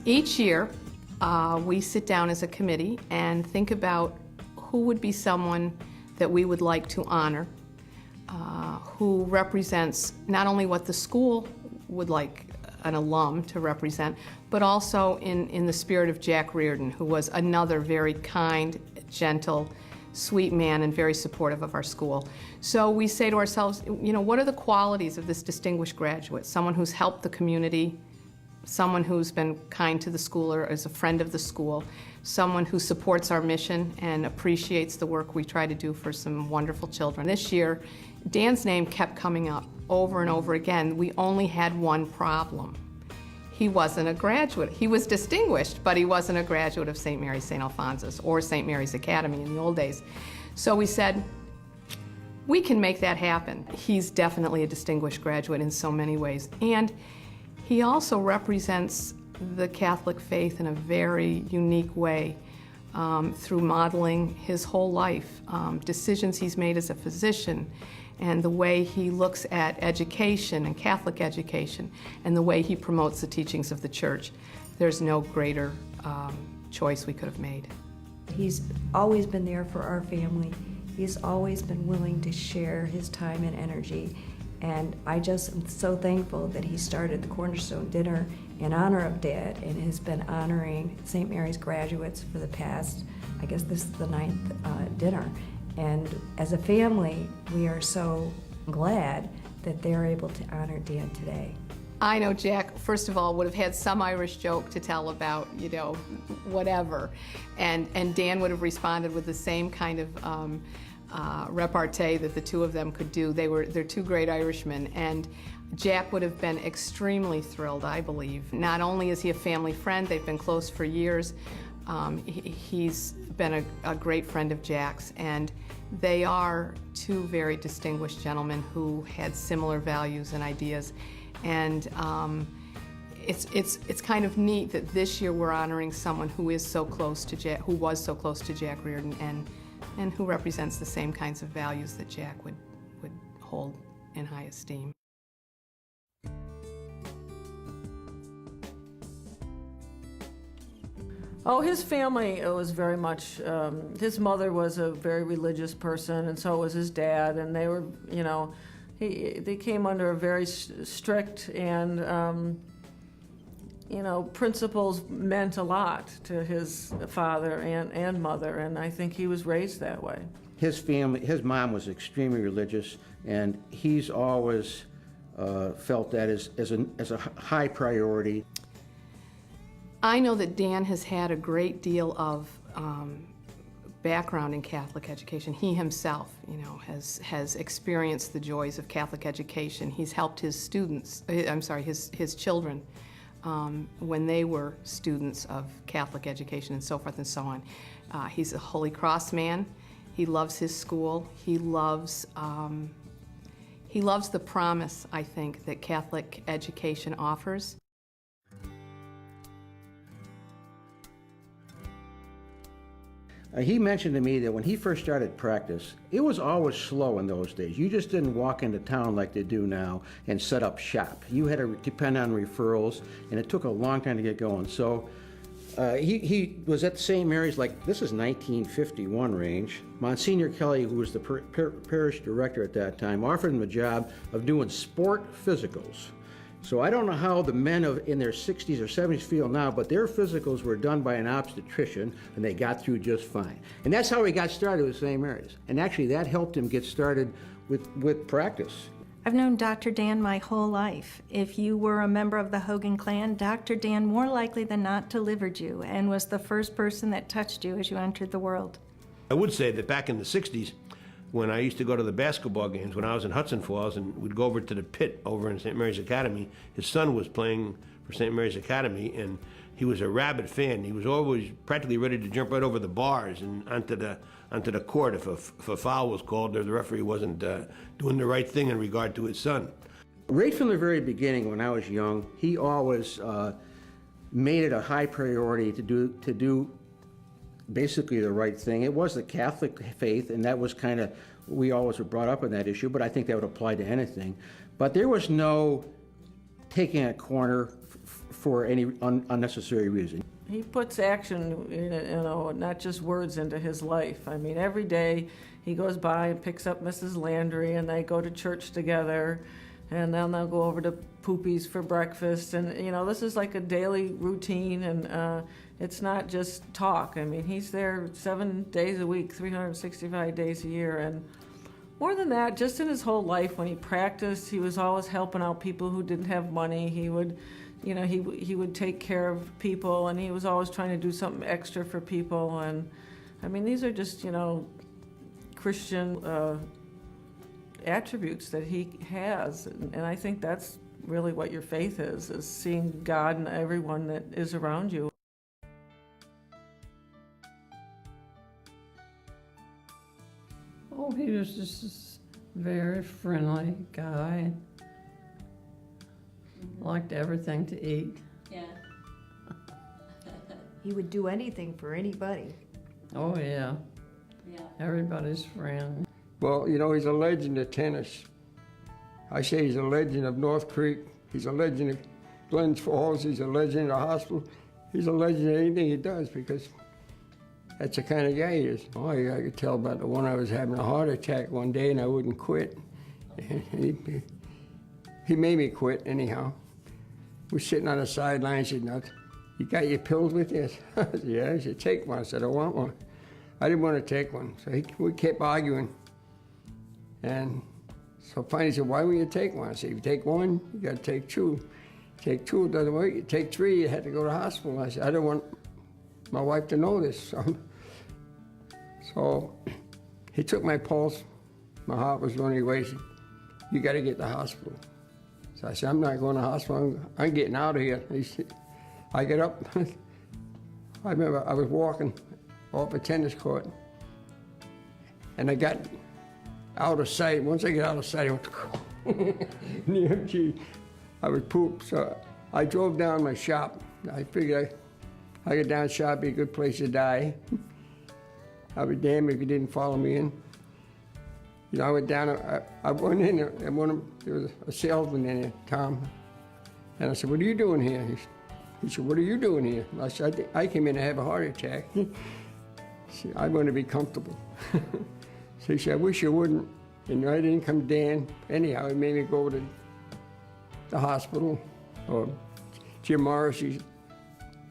Each year, we sit down as a committee and think about who would be someone that we would like to honor, who represents not only what the school would like an alum to represent, but also in the spirit of Jack Reardon, who was another very kind, gentle, sweet man and very supportive of our school. So we say to ourselves, you know, what are the qualities of this distinguished graduate? Someone who's helped the community, someone who's been kind to the school or is a friend of the school, someone who supports our mission and appreciates the work we try to do for some wonderful children. This year, Dan's name kept coming up over and over again. We only had one problem. He wasn't a graduate. He was distinguished, but he wasn't a graduate of St. Mary's St. Alphonsus or St. Mary's Academy in the old days. So we said, we can make that happen. He's definitely a distinguished graduate in so many ways. And he also represents the Catholic faith in a very unique way through modeling his whole life, decisions he's made as a physician, and the way he looks at education and Catholic education, and the way he promotes the teachings of the Church. There's no greater choice we could have made. He's always been there for our family. He's always been willing to share his time and energy. And I just am so thankful that he started the Cornerstone dinner in honor of Dad and has been honoring St. Mary's graduates for the past, I guess this is the 9th dinner. And as a family, we are so glad that they're able to honor Dan today. I know Jack, first of all, would have had some Irish joke to tell about, you know, whatever. And Dan would have responded with the same kind of repartee that the two of them could do. They're two great Irishmen, and Jack would have been extremely thrilled, I believe. Not only is he a family friend, they've been close for years, he's been a great friend of Jack's, and they are two very distinguished gentlemen who had similar values and ideas. And it's kind of neat that this year we're honoring someone who is so close to Jack, who was so close to Jack Reardon, and who represents the same kinds of values that Jack would hold in high esteem. Oh, his family was very much, his mother was a very religious person, and so was his dad, and they were, you know, they came under a very strict and, you know, principles meant a lot to his father and mother, and I think he was raised that way. His family, his mom was extremely religious, and he's always felt that as a high priority. I know that Dan has had a great deal of background in Catholic education. He himself, you know, has experienced the joys of Catholic education. He's helped his students, his children, when they were students of Catholic education and so forth and so on. He's a Holy Cross man. He loves his school. He loves the promise, I think, that Catholic education offers. He mentioned to me that when he first started practice, it was always slow in those days. You just didn't walk into town like they do now and set up shop. You had to depend on referrals, and it took a long time to get going. So he was at St. Mary's, like, this is 1951 range. Monsignor Kelly, who was the parish director at that time, offered him a job of doing sport physicals. So I don't know how the men in their 60s or 70s feel now, but their physicals were done by an obstetrician, and they got through just fine. And that's how he got started with St. Mary's. And actually, that helped him get started with practice. I've known Dr. Dan my whole life. If you were a member of the Hogan clan, Dr. Dan more likely than not delivered you and was the first person that touched you as you entered the world. I would say that back in the 60s, when I used to go to the basketball games when I was in Hudson Falls, and we'd go over to the pit over in St. Mary's Academy, his son was playing for St. Mary's Academy, and he was a rabid fan. He was always practically ready to jump right over the bars and onto the court if a foul was called or the referee wasn't doing the right thing in regard to his son. Right from the very beginning, when I was young, he always made it a high priority to do basically the right thing. It was the Catholic faith, and that was kind of, we always were brought up on that issue, but I think that would apply to anything. But there was no taking a corner for any unnecessary reason. He puts action, not just words into his life. I mean, every day he goes by and picks up Mrs. Landry, and they go to church together, and then they'll go over to Poopy's for breakfast. And, this is like a daily routine, and it's not just talk. I mean, he's there 7 days a week, 365 days a year. And more than that, just in his whole life, when he practiced, he was always helping out people who didn't have money. He would he would take care of people, and he was always trying to do something extra for people. And I mean, these are just, Christian attributes that he has. And I think that's really what your faith is seeing God in everyone that is around you. Oh, he was just a very friendly guy. Liked everything to eat. Yeah. He would do anything for anybody. Oh, yeah. Yeah. Everybody's friend. Well, he's a legend of tennis. I say he's a legend of North Creek. He's a legend of Glens Falls. He's a legend of the hospital. He's a legend of anything he does because that's the kind of guy he is. Oh, I could tell about the one I was having a heart attack one day and I wouldn't quit. And he made me quit anyhow. We're sitting on the sidelines. He said, "Now, you got your pills with you?" I said, "Yeah." He said, "Take one." I said, "I want one." I didn't want to take one. So we kept arguing. And so finally he said, "Why won't you take one?" I said, "If you take one, you got to take two. Take two, it doesn't work. You take three, you had to go to the hospital." I said, "I don't want my wife to know this." So he took my pulse. My heart was going away. He said, "You got to get to the hospital." So I said, "I'm not going to the hospital. I'm getting out of here." He said, I get up. I remember I was walking off a tennis court, and I got out of sight. Once I get out of sight, I went, gee, I was pooped. So I drove down my shop. I figured I get down shop, be a good place to die. I'd be damned if you didn't follow me in. I went down, I went in there, and there was a salesman in there, Tom. And I said, "What are you doing here?" He said, "What are you doing here?" I said, "I came in to have a heart attack." He said, "I want to be comfortable." So he said, "I wish you wouldn't." And I didn't come Dan. Anyhow, he made me go to the hospital, or Jim Morrissey.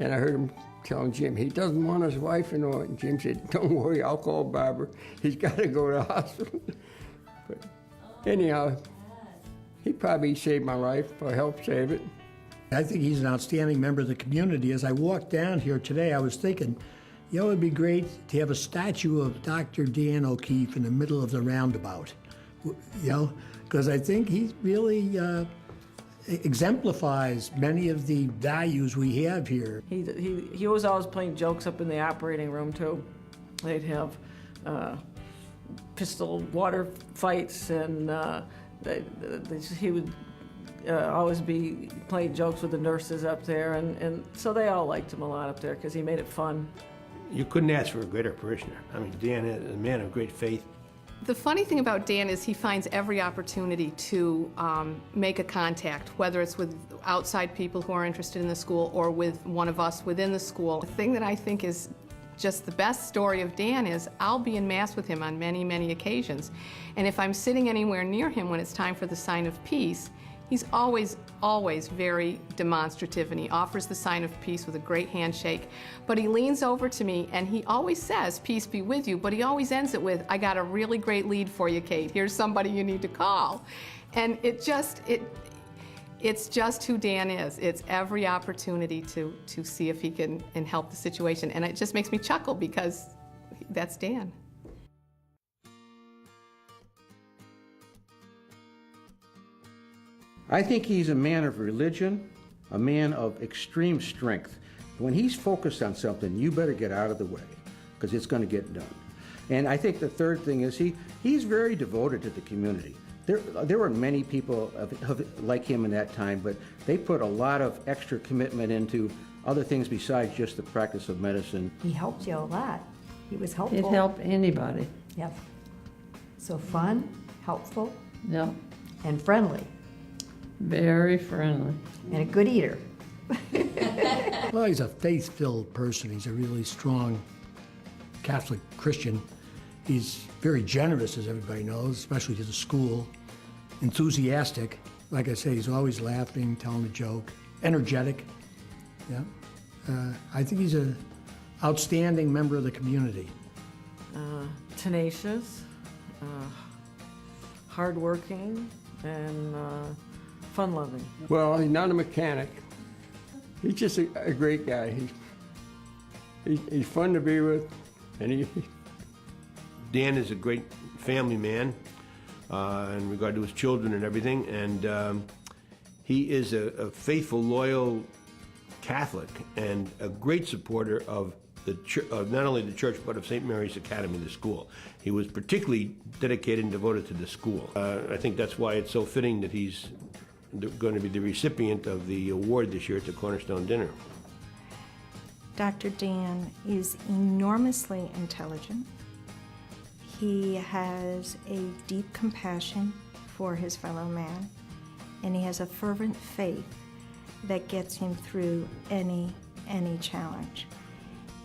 And I heard him telling Jim, he doesn't want his wife to know it. And Jim said, "Don't worry, I'll call Barbara. He's got to go to the hospital." But anyhow, he probably saved my life or helped save it. I think he's an outstanding member of the community. As I walked down here today, I was thinking, it'd be great to have a statue of Dr. Dan O'Keefe in the middle of the roundabout, because I think he really exemplifies many of the values we have here. He was always playing jokes up in the operating room, too. They'd have pistol water fights, and he would always be playing jokes with the nurses up there, and so they all liked him a lot up there because he made it fun. You couldn't ask for a greater parishioner. I mean, Dan is a man of great faith. The funny thing about Dan is he finds every opportunity to make a contact, whether it's with outside people who are interested in the school or with one of us within the school. The thing that I think is just the best story of Dan is I'll be in Mass with him on many, many occasions. And if I'm sitting anywhere near him when it's time for the sign of peace, he's always, always very demonstrative, and he offers the sign of peace with a great handshake. But he leans over to me and he always says, "Peace be with you," but he always ends it with, "I got a really great lead for you, Kate. Here's somebody you need to call." And it's just who Dan is. It's every opportunity to see if he can help the situation. And it just makes me chuckle because that's Dan. I think he's a man of religion, a man of extreme strength. When he's focused on something, you better get out of the way, because it's going to get done. And I think the third thing is he's very devoted to the community. There were many people like him in that time, but they put a lot of extra commitment into other things besides just the practice of medicine. He helped you a lot. He was helpful. He'd help anybody. Yep. So fun, helpful, Yep. and friendly, Very friendly. and a good eater. Well, he's a faith-filled person. He's a really strong Catholic Christian. He's very generous, as everybody knows, especially to the school. Enthusiastic. Like I say, he's always laughing, telling a joke. Energetic. Yeah. I think he's an outstanding member of the community. Tenacious, hardworking, and fun-loving. Well, he's not a mechanic. He's just a great guy. He's fun to be with, and Dan is a great family man in regard to his children and everything, and he is a faithful, loyal Catholic and a great supporter of not only the church, but of St. Mary's Academy, the school. He was particularly dedicated and devoted to the school. I think that's why it's so fitting that he's going to be the recipient of the award this year at the Cornerstone dinner. Dr. Dan is enormously intelligent. He has a deep compassion for his fellow man, and he has a fervent faith that gets him through any challenge.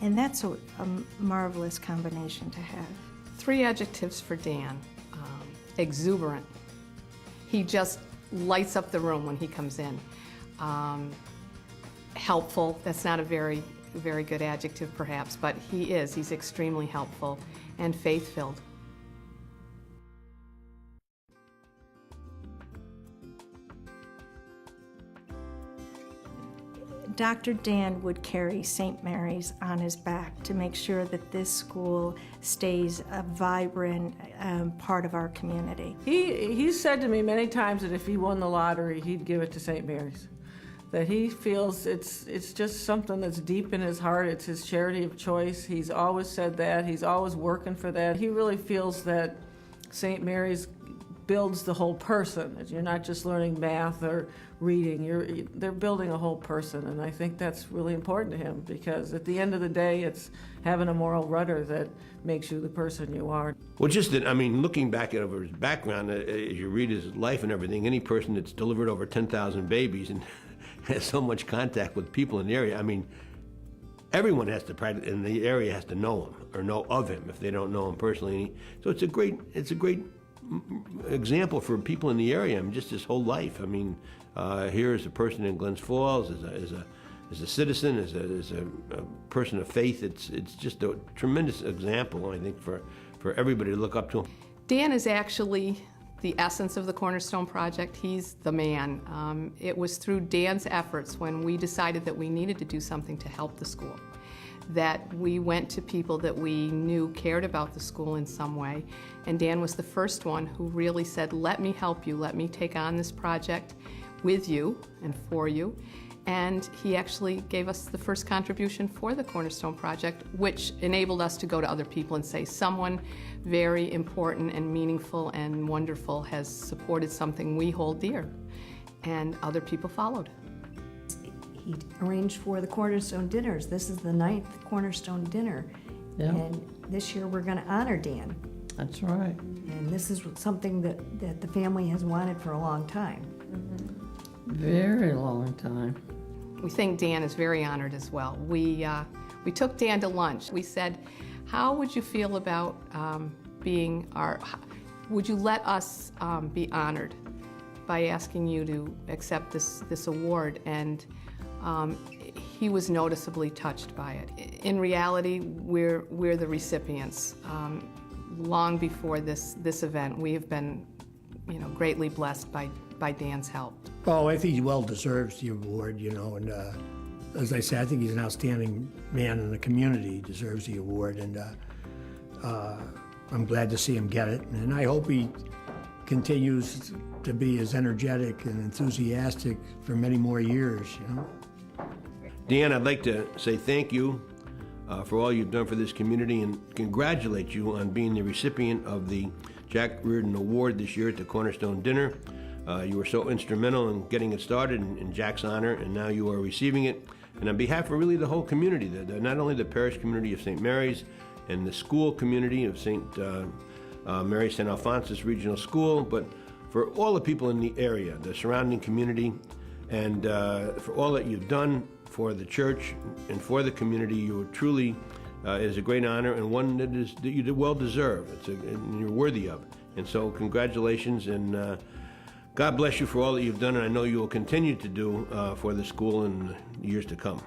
And that's a marvelous combination to have. 3 adjectives for Dan. Exuberant. He just lights up the room when he comes in. Helpful. That's not a very good adjective perhaps, but he's extremely helpful and faith-filled. Dr. Dan would carry St. Mary's on his back to make sure that this school stays a vibrant part of our community. He's said to me many times that if he won the lottery, he'd give it to St. Mary's. That he feels it's just something that's deep in his heart. It's his charity of choice. He's always said that. He's always working for that. He really feels that St. Mary's builds the whole person. You're not just learning math or reading. They're building a whole person, and I think that's really important to him because at the end of the day, it's having a moral rudder that makes you the person you are. Well, just that, I mean, looking back over his background, as you read his life and everything, any person that's delivered over 10,000 babies and has so much contact with people in the area, I mean, everyone has to practice in the area has to know him or know of him if they don't know him personally. So it's a great example for people in the area. I mean, just his whole life. I mean, here as a person in Glens Falls, as a citizen, as a person of faith, it's just a tremendous example, I think, for everybody to look up to. Dan is actually the essence of the Cornerstone Project. He's the man. It was through Dan's efforts when we decided that we needed to do something to help the school, that we went to people that we knew cared about the school in some way. And Dan was the first one who really said, let me help you, let me take on this project with you and for you. And he actually gave us the first contribution for the Cornerstone Project, which enabled us to go to other people and say, someone very important and meaningful and wonderful has supported something we hold dear. And other people followed. He arranged for the Cornerstone dinners. This is the 9th Cornerstone dinner. Yeah. And this year we're going to honor Dan. That's right. And this is something that the family has wanted for a long time. Very long time. We think Dan is very honored as well. We took Dan to lunch. We said, how would you feel about would you let us be honored by asking you to accept this award? And he was noticeably touched by it. In reality, we're the recipients. Long before this event, we have been, greatly blessed by Dan's help. Oh, I think he well deserves the award, and as I said, I think he's an outstanding man in the community. He deserves the award, and I'm glad to see him get it. And I hope he continues to be as energetic and enthusiastic for many more years, Dan, I'd like to say thank you for all you've done for this community and congratulate you on being the recipient of the Jack Reardon Award this year at the Cornerstone Dinner. You were so instrumental in getting it started in Jack's honor, and now you are receiving it. And on behalf of really the whole community, not only the parish community of St. Mary's and the school community of St. Mary's St. Alphonsus Regional School, but for all the people in the area, the surrounding community, And for all that you've done for the church and for the community, you are truly, it is a great honor and one that you well deserve. And you're worthy of. And so congratulations, and God bless you for all that you've done, and I know you will continue to do for the school in years to come.